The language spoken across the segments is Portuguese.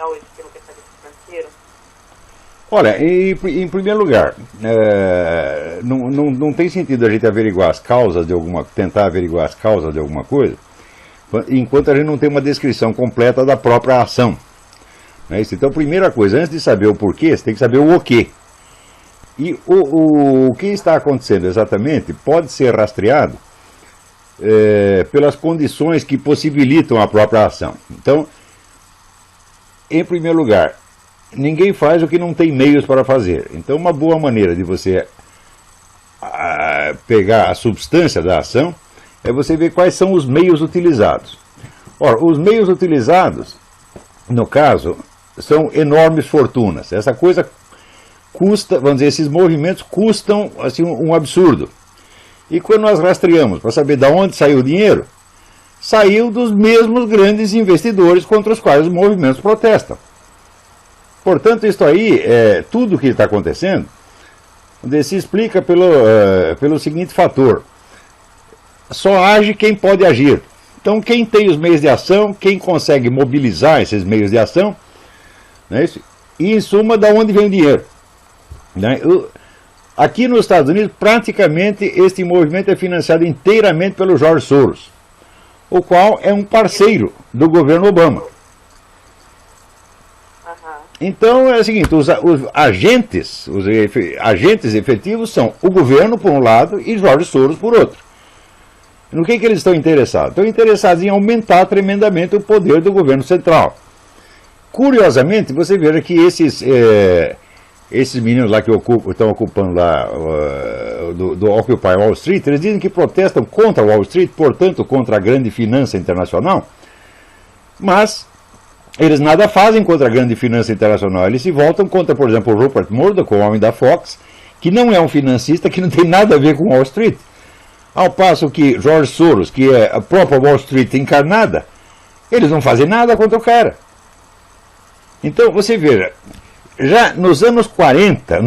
hoje pelo pensamento financeiro? Olha, em primeiro lugar, não tem sentido a gente averiguar as causas de tentar averiguar as causas de alguma coisa, enquanto a gente não tem uma descrição completa da própria ação. Não é isso? Então, primeira coisa, antes de saber o porquê, você tem que saber o quê. E o que está acontecendo exatamente pode ser rastreado pelas condições que possibilitam a própria ação. Então, em primeiro lugar, ninguém faz o que não tem meios para fazer. Então, uma boa maneira de você pegar a substância da ação é você ver quais são os meios utilizados. Ora, os meios utilizados, no caso, são enormes fortunas. Essa coisa custa, vamos dizer, esses movimentos custam assim, um absurdo. E quando nós rastreamos para saber de onde saiu o dinheiro, saiu dos mesmos grandes investidores contra os quais os movimentos protestam. Portanto, isso aí, tudo o que está acontecendo, se explica pelo seguinte fator: só age quem pode agir. Então, quem tem os meios de ação, quem consegue mobilizar esses meios de ação, né, e, em suma, de onde vem o dinheiro. Né? Aqui nos Estados Unidos, praticamente, este movimento é financiado inteiramente pelo George Soros, o qual é um parceiro do governo Obama. Então é o seguinte, os agentes efetivos são o governo por um lado e George Soros por outro. No que eles estão interessados? Estão interessados em aumentar tremendamente o poder do governo central. Curiosamente, você veja que esses meninos lá que estão ocupando lá do Occupy Wall Street, eles dizem que protestam contra Wall Street, portanto contra a grande finança internacional, mas eles nada fazem contra a grande finança internacional. Eles se voltam contra, por exemplo, o Rupert Murdoch, o homem da Fox, que não é um financista, que não tem nada a ver com Wall Street. Ao passo que George Soros, que é a própria Wall Street encarnada, eles não fazem nada contra o cara. Então, você veja, já nos anos 30,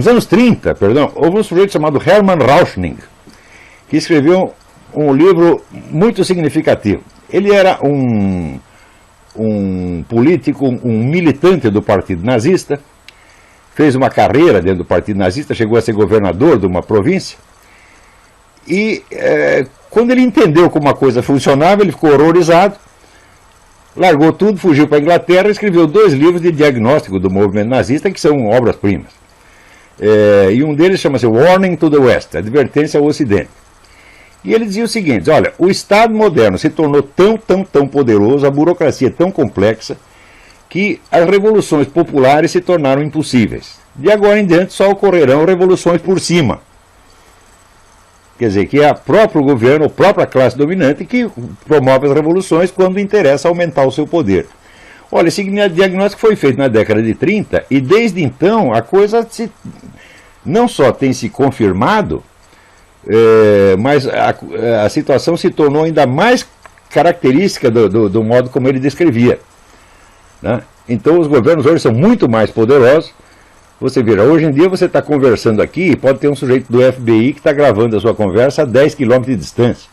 houve um sujeito chamado Hermann Rauschning, que escreveu um livro muito significativo. Ele era um político, um militante do Partido Nazista, fez uma carreira dentro do Partido Nazista, chegou a ser governador de uma província, e quando ele entendeu como a coisa funcionava, ele ficou horrorizado, largou tudo, fugiu para a Inglaterra e escreveu 2 livros de diagnóstico do movimento nazista, que são obras-primas. E um deles chama-se Warning to the West, Advertência ao Ocidente. E ele dizia o seguinte: olha, o Estado moderno se tornou tão poderoso, a burocracia tão complexa, que as revoluções populares se tornaram impossíveis. De agora em diante só ocorrerão revoluções por cima. Quer dizer, que é o próprio governo, a própria classe dominante que promove as revoluções quando interessa aumentar o seu poder. Olha, esse diagnóstico foi feito na década de 30 e desde então a coisa não só tem se confirmado, mas a situação se tornou ainda mais característica do modo como ele descrevia. Né? Então os governos hoje são muito mais poderosos. Você vê, hoje em dia você está conversando aqui e pode ter um sujeito do FBI que está gravando a sua conversa a 10 km de distância.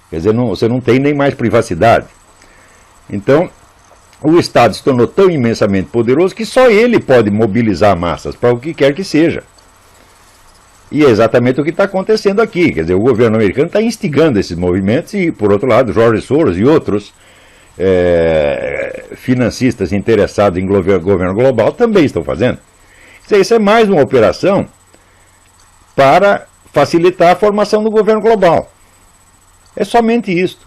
Quer dizer, você não tem nem mais privacidade. Então, o Estado se tornou tão imensamente poderoso que só ele pode mobilizar massas para o que quer que seja. E é exatamente o que está acontecendo aqui. Quer dizer, o governo americano está instigando esses movimentos e, por outro lado, George Soros e outros financistas interessados em governo global também estão fazendo. Isso é mais uma operação para facilitar a formação do governo global. É somente isso.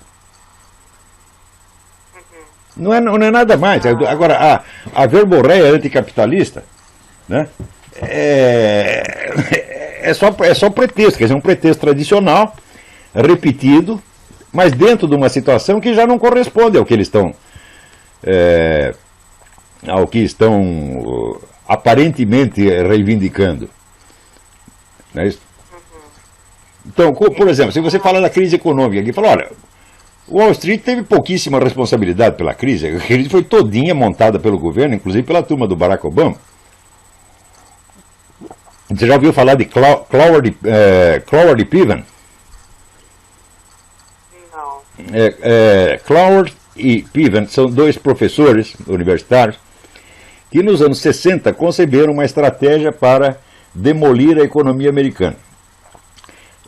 Não é nada mais. Agora, a verborreia anticapitalista, né, é só pretexto, quer dizer, um pretexto tradicional, repetido, mas dentro de uma situação que já não corresponde ao que eles estão aparentemente reivindicando. Não é isso? Então, por exemplo, se você fala da crise econômica aqui, fala, olha, Wall Street teve pouquíssima responsabilidade pela crise. A crise foi todinha montada pelo governo, inclusive pela turma do Barack Obama. Você já ouviu falar de Cloward e Piven? Não. Cloward e Piven são 2 professores universitários que nos anos 60 conceberam uma estratégia para demolir a economia americana.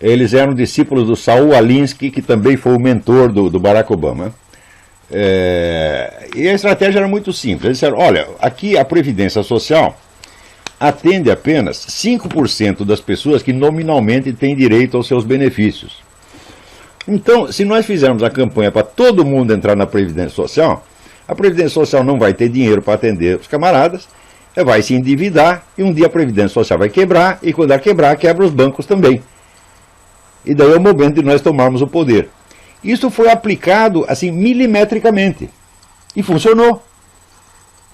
Eles eram discípulos do Saul Alinsky, que também foi o mentor do Barack Obama. E a estratégia era muito simples. Eles disseram, olha, aqui a Previdência Social atende apenas 5% das pessoas que nominalmente têm direito aos seus benefícios. Então, se nós fizermos a campanha para todo mundo entrar na Previdência Social, a Previdência Social não vai ter dinheiro para atender os camaradas, vai se endividar, e um dia a Previdência Social vai quebrar, e quando ela quebrar, quebra os bancos também. E daí é o momento de nós tomarmos o poder. Isso foi aplicado, assim, milimetricamente. E funcionou.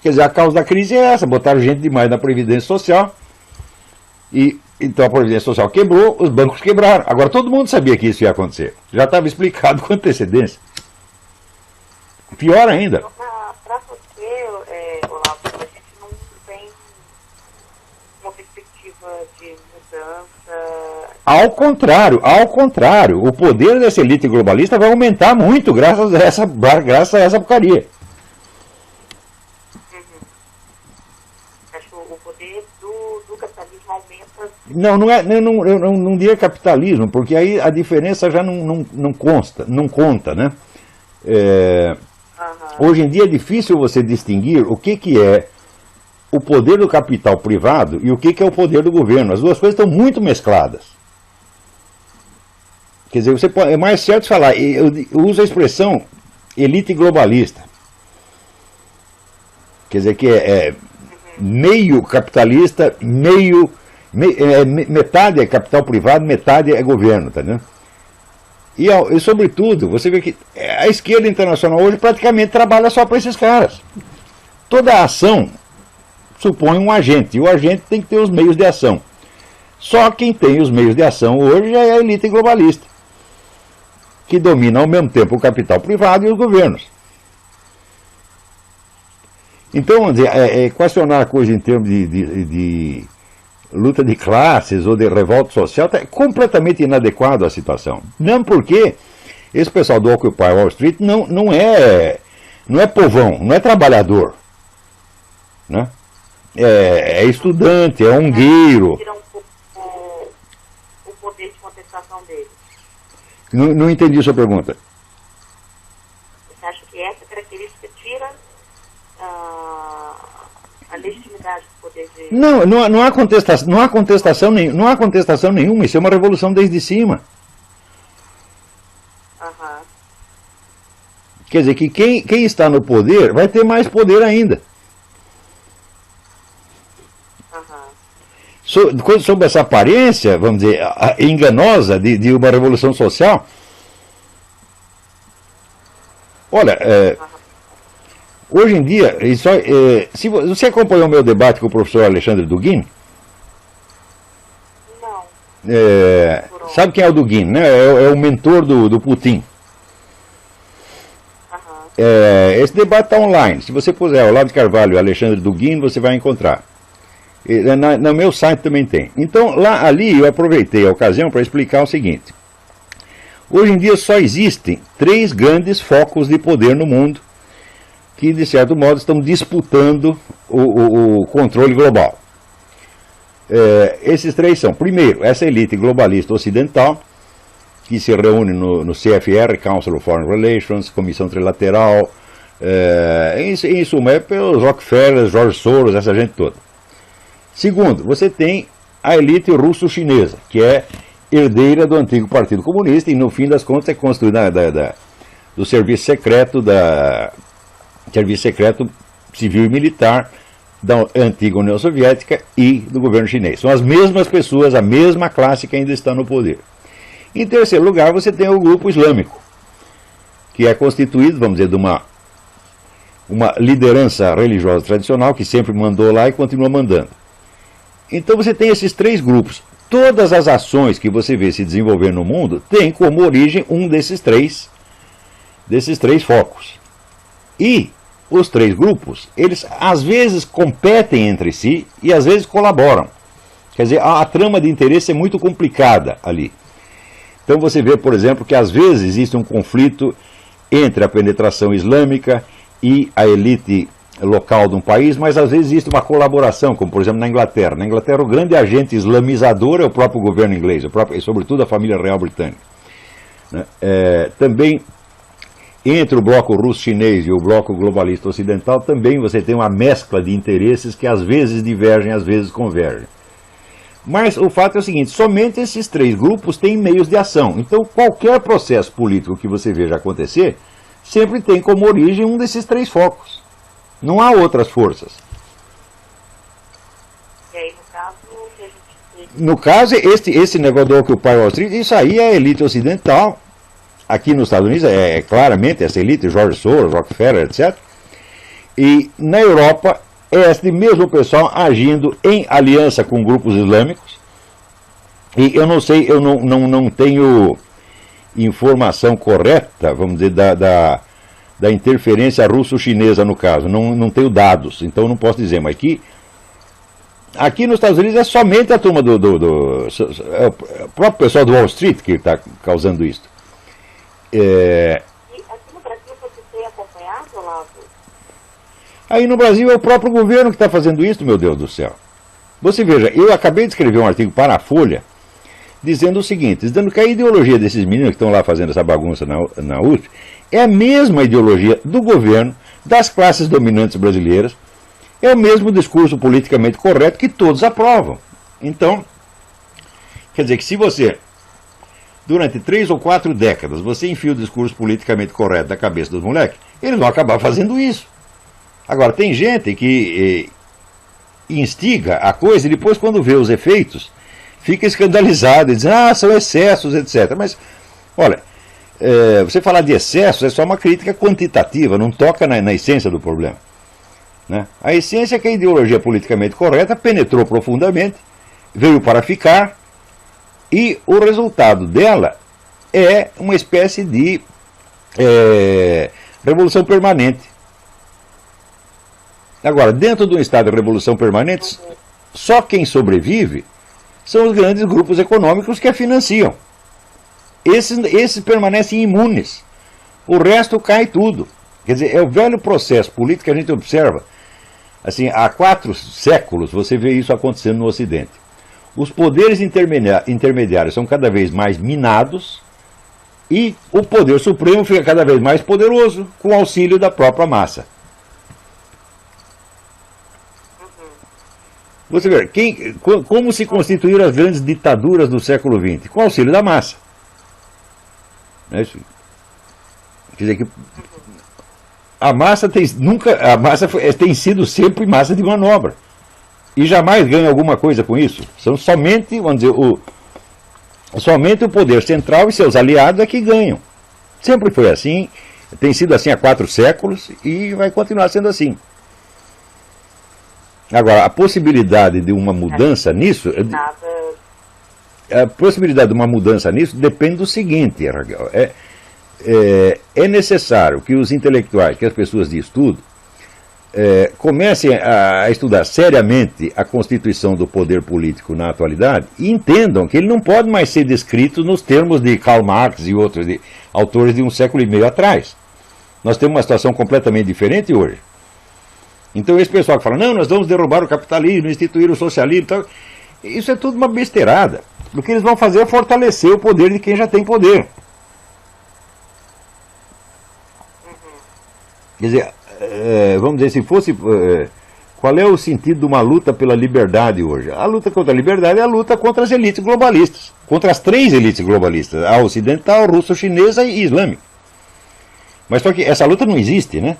Quer dizer, a causa da crise é essa, botaram gente demais na Previdência Social, e então a Previdência Social quebrou, os bancos quebraram. Agora todo mundo sabia que isso ia acontecer. Já estava explicado com antecedência. Pior ainda. Para você, Olavo, a gente não tem uma perspectiva de mudança. Ao contrário, o poder dessa elite globalista vai aumentar muito graças a essa porcaria. Acho que o poder do capitalismo aumenta. Eu não diria capitalismo, porque aí a diferença já não conta, né? Hoje em dia é difícil você distinguir o que é o poder do capital privado e o que é o poder do governo. As duas coisas estão muito mescladas. Quer dizer, é mais certo falar, eu uso a expressão elite globalista. Quer dizer que é meio capitalista, metade é capital privado, metade é governo, tá vendo? E sobretudo, você vê que a esquerda internacional hoje praticamente trabalha só para esses caras. Toda ação supõe um agente, e o agente tem que ter os meios de ação. Só quem tem os meios de ação hoje é a elite globalista, que domina ao mesmo tempo o capital privado e os governos. Então, vamos dizer, equacionar a coisa em termos de luta de classes ou de revolta social é completamente inadequado à situação. Não porque esse pessoal do Occupy Wall Street não é povão, não é trabalhador, né? É estudante, é ungueiro. Tira um pouco o poder de contestação deles. Não entendi a sua pergunta. Você acha que essa característica tira a legitimidade do poder de... Não há contestação nenhuma, isso é uma revolução desde cima. Quer dizer que quem está no poder vai ter mais poder ainda. Sob essa aparência, vamos dizer, enganosa de uma revolução social, olha, hoje em dia, se você acompanhou o meu debate com o professor Alexandre Dugin? Não. Sabe quem é o Dugin, né? É o mentor do Putin. Esse debate está online. Se você puser Olavo de Carvalho e Alexandre Dugin, você vai encontrar. No meu site também tem. Então, ali eu aproveitei a ocasião para explicar o seguinte. Hoje em dia só existem 3 grandes focos de poder no mundo que, de certo modo, estão disputando o controle global. Esses 3 são, primeiro, essa elite globalista ocidental, que se reúne no CFR, Council of Foreign Relations, Comissão Trilateral, em suma, é pelos Rockefeller, George Soros, essa gente toda. Segundo, você tem a elite russo-chinesa, que é herdeira do antigo Partido Comunista e, no fim das contas, é construída do serviço secreto civil e militar da antiga União Soviética e do governo chinês. São as mesmas pessoas, a mesma classe que ainda está no poder. Em terceiro lugar, você tem o grupo islâmico, que é constituído, vamos dizer, de uma liderança religiosa tradicional que sempre mandou lá e continua mandando. Então você tem esses 3 grupos. Todas as ações que você vê se desenvolver no mundo têm como origem um desses três focos. E os 3 grupos, eles às vezes competem entre si e às vezes colaboram. Quer dizer, a trama de interesse é muito complicada ali. Então você vê, por exemplo, que às vezes existe um conflito entre a penetração islâmica e a elite local de um país, mas às vezes existe uma colaboração, como por exemplo na Inglaterra. Na Inglaterra o grande agente islamizador é o próprio governo inglês, e sobretudo a família real britânica. Né? Também entre o bloco russo-chinês e o bloco globalista ocidental também você tem uma mescla de interesses que às vezes divergem, às vezes convergem. Mas o fato é o seguinte, somente esses três grupos têm meios de ação. Então qualquer processo político que você veja acontecer, sempre tem como origem um desses três focos. Não há outras forças. E aí, no caso, o que a gente tem... No caso, esse negócio do Occupy Wall Street, isso aí é a elite ocidental. Aqui nos Estados Unidos é claramente essa elite, George Soros, Rockefeller, etc. E na Europa é esse mesmo pessoal agindo em aliança com grupos islâmicos. E eu não sei, eu não tenho informação correta, vamos dizer, da interferência russo-chinesa no caso. Não tenho dados, então não posso dizer. Mas aqui nos Estados Unidos é somente a turma é o próprio pessoal do Wall Street que está causando isso. E aqui no Brasil você tem acompanhado, Olavo? Aí no Brasil é o próprio governo que está fazendo isso, meu Deus do céu. Você veja, eu acabei de escrever um artigo para a Folha, dizendo o seguinte, dizendo que a ideologia desses meninos que estão lá fazendo essa bagunça na USP é a mesma ideologia do governo, das classes dominantes brasileiras, é o mesmo discurso politicamente correto que todos aprovam. Então, quer dizer que se você, durante 3 ou 4 décadas, você enfia o discurso politicamente correto da cabeça dos moleques, eles vão acabar fazendo isso. Agora, tem gente que instiga a coisa e depois, quando vê os efeitos, fica escandalizado e diz, são excessos, etc. Mas, olha, você falar de excessos é só uma crítica quantitativa, não toca na essência do problema. Né? A essência é que a ideologia politicamente correta penetrou profundamente, veio para ficar, e o resultado dela é uma espécie de revolução permanente. Agora, dentro de um estado de revolução permanente, só quem sobrevive são os grandes grupos econômicos que a financiam. Esses permanecem imunes. O resto cai tudo. Quer dizer, é o velho processo político que a gente observa. Assim, há 4 séculos você vê isso acontecendo no Ocidente. Os poderes intermediários são cada vez mais minados e o poder supremo fica cada vez mais poderoso com o auxílio da própria massa. Você vê, como se constituíram as grandes ditaduras do século XX? Com o auxílio da massa. Quer dizer que a massa tem sido sempre massa de manobra. E jamais ganha alguma coisa com isso. São somente, vamos dizer, somente o poder central e seus aliados é que ganham. Sempre foi assim, tem sido assim há 4 séculos e vai continuar sendo assim. Agora, a possibilidade de uma mudança nisso... A possibilidade de uma mudança nisso depende do seguinte, Raquel. É necessário que os intelectuais, que as pessoas de estudo, comecem a estudar seriamente a constituição do poder político na atualidade e entendam que ele não pode mais ser descrito nos termos de Karl Marx e outros autores de 1,5 século atrás. Nós temos uma situação completamente diferente hoje. Então esse pessoal que fala, não, nós vamos derrubar o capitalismo, instituir o socialismo, tal, isso é tudo uma besteirada. O que eles vão fazer é fortalecer o poder de quem já tem poder. Quer dizer, vamos dizer, se fosse... qual é o sentido de uma luta pela liberdade hoje? A luta contra a liberdade é a luta contra as elites globalistas. Contra as 3 elites globalistas. A ocidental, russo-chinesa e islâmica. Mas só que essa luta não existe, né?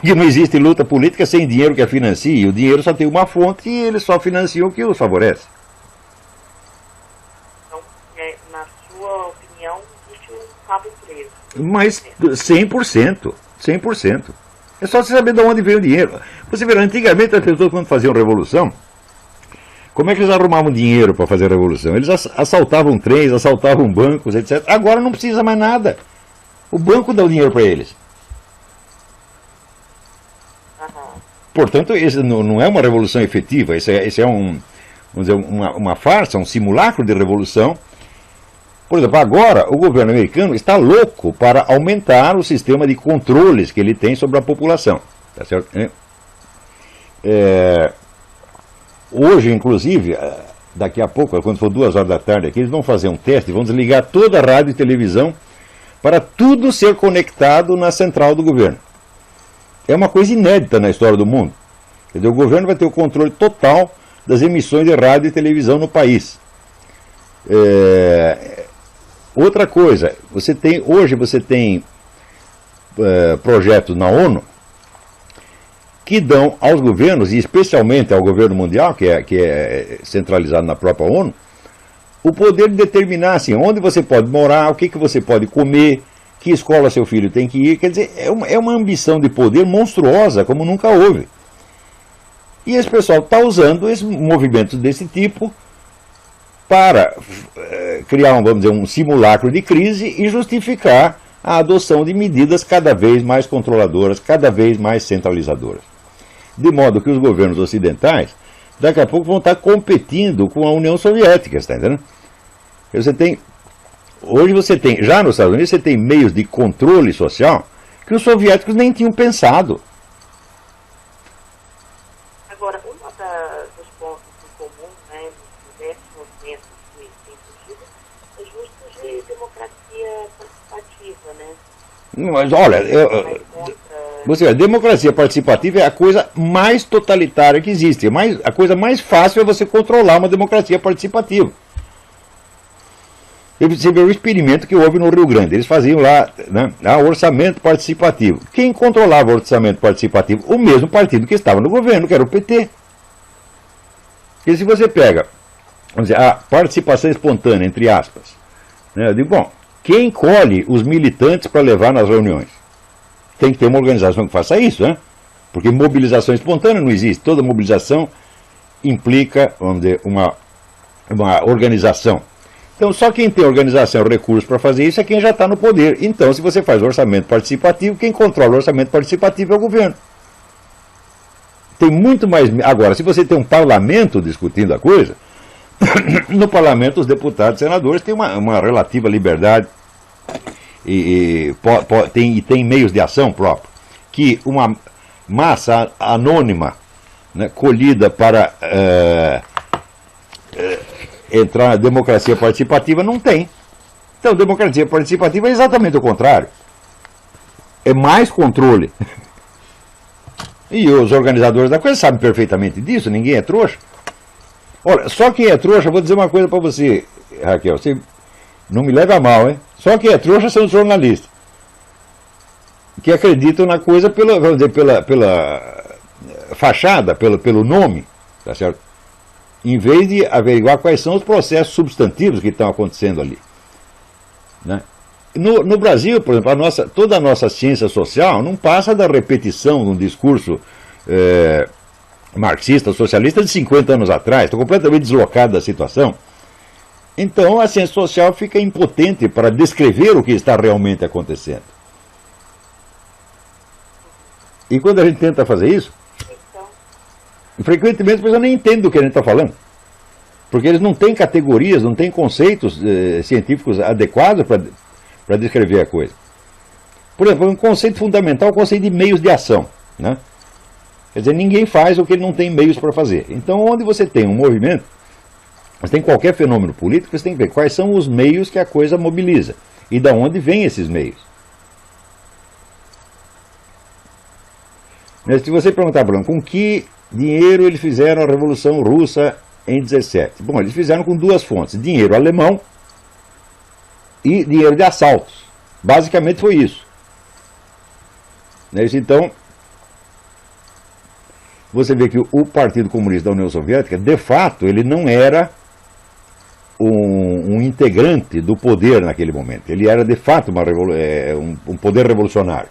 Que não existe luta política sem dinheiro que a financie. O dinheiro só tem uma fonte e eles só financiam o que os favorece. Então, na sua opinião, existe um cabo preso. Mas 100%. 100%. É só você saber de onde veio o dinheiro. Você vê, antigamente as pessoas quando faziam revolução, como é que eles arrumavam dinheiro para fazer a revolução? Eles assaltavam trens, assaltavam bancos, etc. Agora não precisa mais nada. O banco dá o dinheiro para eles. Portanto, isso não é uma revolução efetiva, isso é vamos dizer, uma farsa, um simulacro de revolução Por exemplo, agora o governo americano está louco para aumentar o sistema de controles que ele tem sobre a população. Tá certo? Hoje, inclusive, daqui a pouco, quando for 2 horas da tarde aqui, eles vão fazer um teste, vão desligar toda a rádio e televisão para tudo ser conectado na central do governo. É uma coisa inédita na história do mundo. Quer dizer, o governo vai ter o controle total das emissões de rádio e televisão no país. Outra coisa, hoje você tem projetos na ONU que dão aos governos, e especialmente ao governo mundial, que é centralizado na própria ONU, o poder de determinar assim, onde você pode morar, o que você pode comer, que escola seu filho tem que ir. Quer dizer, é uma ambição de poder monstruosa, como nunca houve. E esse pessoal está usando esses movimentos desse tipo para criar, vamos dizer, um simulacro de crise e justificar a adoção de medidas cada vez mais controladoras, cada vez mais centralizadoras. De modo que os governos ocidentais, daqui a pouco, vão estar competindo com a União Soviética, está entendendo? Hoje você tem, já nos Estados Unidos, você tem meios de controle social que os soviéticos nem tinham pensado. Agora, dos pontos em comum, né, dos diversos movimentos que têm surgido, é justo de democracia participativa, né? Mas olha, você vê, a democracia participativa é a coisa mais totalitária que existe. A coisa mais fácil é você controlar uma democracia participativa. Você vê o experimento que houve no Rio Grande. Eles faziam lá, né, orçamento participativo. Quem controlava o orçamento participativo? O mesmo partido que estava no governo, que era o PT. E se você pega, vamos dizer, a participação espontânea, entre aspas, né, eu digo, bom, quem colhe os militantes para levar nas reuniões? Tem que ter uma organização que faça isso, né? Porque mobilização espontânea não existe. Toda mobilização implica, vamos dizer, uma organização. Então, só quem tem organização e recursos para fazer isso é quem já está no poder. Então, se você faz orçamento participativo, quem controla o orçamento participativo é o governo. Tem muito mais... Agora, se você tem um parlamento discutindo a coisa, no parlamento os deputados e senadores têm uma relativa liberdade e tem meios de ação próprios, que uma massa anônima, né, colhida para entrar na democracia participativa não tem. Então, democracia participativa é exatamente o contrário. É mais controle. E os organizadores da coisa sabem perfeitamente disso, ninguém é trouxa. Olha, só quem é trouxa, vou dizer uma coisa para você, Raquel, você não me leva a mal, hein? Só quem é trouxa são os jornalistas, que acreditam na coisa vamos dizer, pela fachada, pelo nome, tá certo? Em vez de averiguar quais são os processos substantivos que estão acontecendo ali, né? No Brasil, por exemplo, toda a nossa ciência social não passa da repetição de um discurso marxista, socialista de 50 anos atrás. Estou completamente deslocado da situação. Então a ciência social fica impotente para descrever o que está realmente acontecendo. E quando a gente tenta fazer isso, frequentemente as pessoas nem entendem do que a gente está falando. Porque eles não têm categorias, não têm conceitos científicos adequados para descrever a coisa. Por exemplo, um conceito fundamental é o conceito de meios de ação, né? Quer dizer, ninguém faz o que ele não tem meios para fazer. Então, onde você tem um movimento, você tem qualquer fenômeno político, você tem que ver quais são os meios que a coisa mobiliza. E de onde vêm esses meios. Mas se você perguntar, Bruno, com que dinheiro eles fizeram a Revolução Russa em 17? Bom, eles fizeram com duas fontes. Dinheiro alemão e dinheiro de assaltos. Basicamente foi isso. Então, você vê que o Partido Comunista da União Soviética, de fato, ele não era um integrante do poder naquele momento. Ele era, de fato, um poder revolucionário.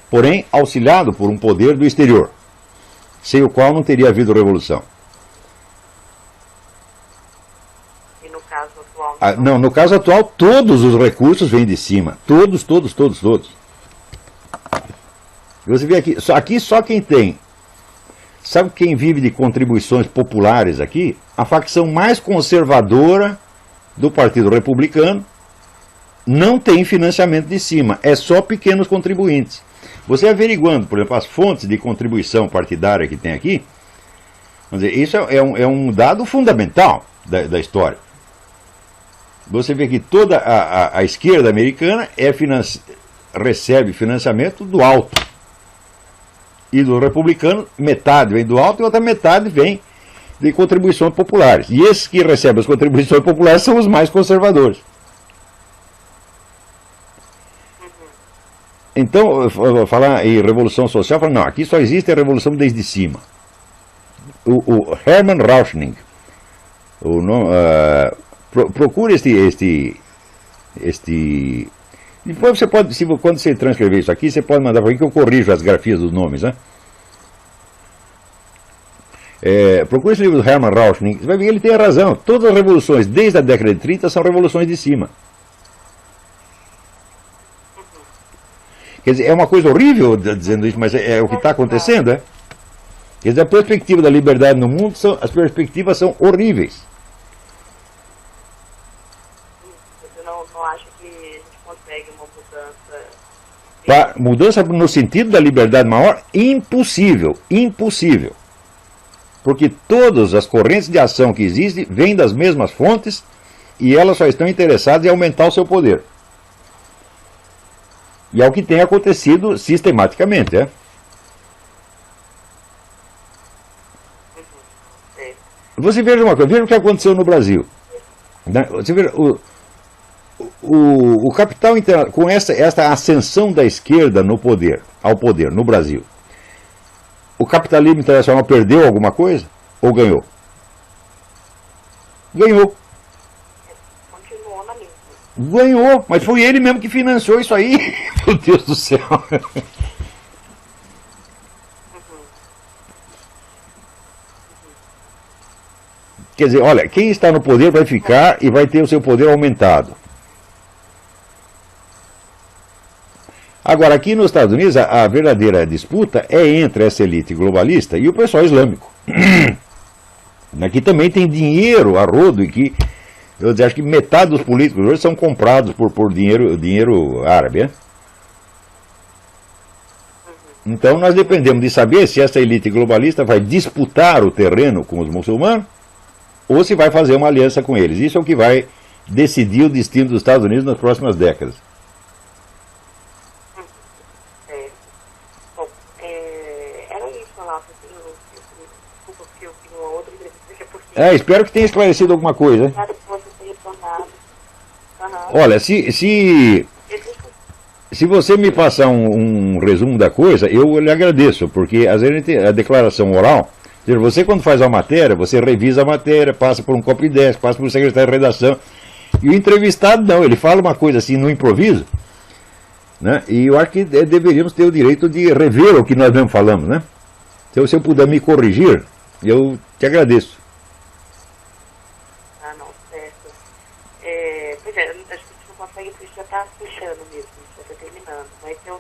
Porém, auxiliado por um poder do exterior, sem o qual não teria havido revolução. E no caso atual? Não, no caso atual, todos os recursos vêm de cima. Todos. Você vê aqui só quem tem. Sabe quem vive de contribuições populares aqui? A facção mais conservadora do Partido Republicano não tem financiamento de cima, é só pequenos contribuintes. Você averiguando, por exemplo, as fontes de contribuição partidária que tem aqui, vamos dizer, isso é um dado fundamental da história. Você vê que toda a esquerda americana recebe financiamento do alto. E do republicano, metade vem do alto e outra metade vem de contribuições populares. E esses que recebem as contribuições populares são os mais conservadores. Então, falar em revolução social, não, aqui só existe a revolução desde cima. O Hermann Rauschning, procure depois você pode, quando você transcrever isso aqui, você pode mandar para mim que eu corrijo as grafias dos nomes, né? Procure esse livro do Hermann Rauschning, você vai ver que ele tem razão. Todas as revoluções, desde a década de 30, são revoluções de cima. Quer dizer, é uma coisa horrível dizendo isso, mas é o que está acontecendo, é? Quer dizer, a perspectiva da liberdade no mundo, as perspectivas são horríveis. Você não acha que a gente consegue uma mudança? Mudança no sentido da liberdade maior? Impossível, impossível. Porque todas as correntes de ação que existem vêm das mesmas fontes e elas só estão interessadas em aumentar o seu poder. E é o que tem acontecido sistematicamente, é? Você veja uma coisa, veja o que aconteceu no Brasil. Você veja, o capital, com esta ascensão da esquerda ao poder no Brasil, o capitalismo internacional perdeu alguma coisa ou ganhou? Ganhou. Continuou na mesma. Ganhou, mas foi ele mesmo que financiou isso aí. Meu Deus do céu. Quer dizer, olha, quem está no poder vai ficar e vai ter o seu poder aumentado. Agora, aqui nos Estados Unidos, a verdadeira disputa é entre essa elite globalista e o pessoal islâmico. Aqui também tem dinheiro a rodo, e que eu acho que metade dos políticos hoje são comprados por dinheiro árabe. É? Então nós dependemos de saber se essa elite globalista vai disputar o terreno com os muçulmanos ou se vai fazer uma aliança com eles. Isso é o que vai decidir o destino dos Estados Unidos nas próximas décadas. Espero que tenha esclarecido alguma coisa. Olha, se você me passar um resumo da coisa, eu lhe agradeço, porque às vezes a declaração oral, você quando faz a matéria, você revisa a matéria, passa por um copy desk, passa por um secretário de redação, e o entrevistado não, ele fala uma coisa assim no improviso, né? E eu acho que deveríamos ter o direito de rever o que nós mesmo falamos, né? Então, se eu puder me corrigir, eu te agradeço. Pois é, acho que a gente não consegue, porque já está fechando mesmo, já está terminando. Mas se eu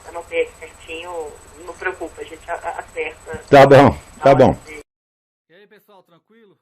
anotei certinho, não preocupa, a gente acerta. Tá bom, tá bom. E aí, pessoal, tranquilo?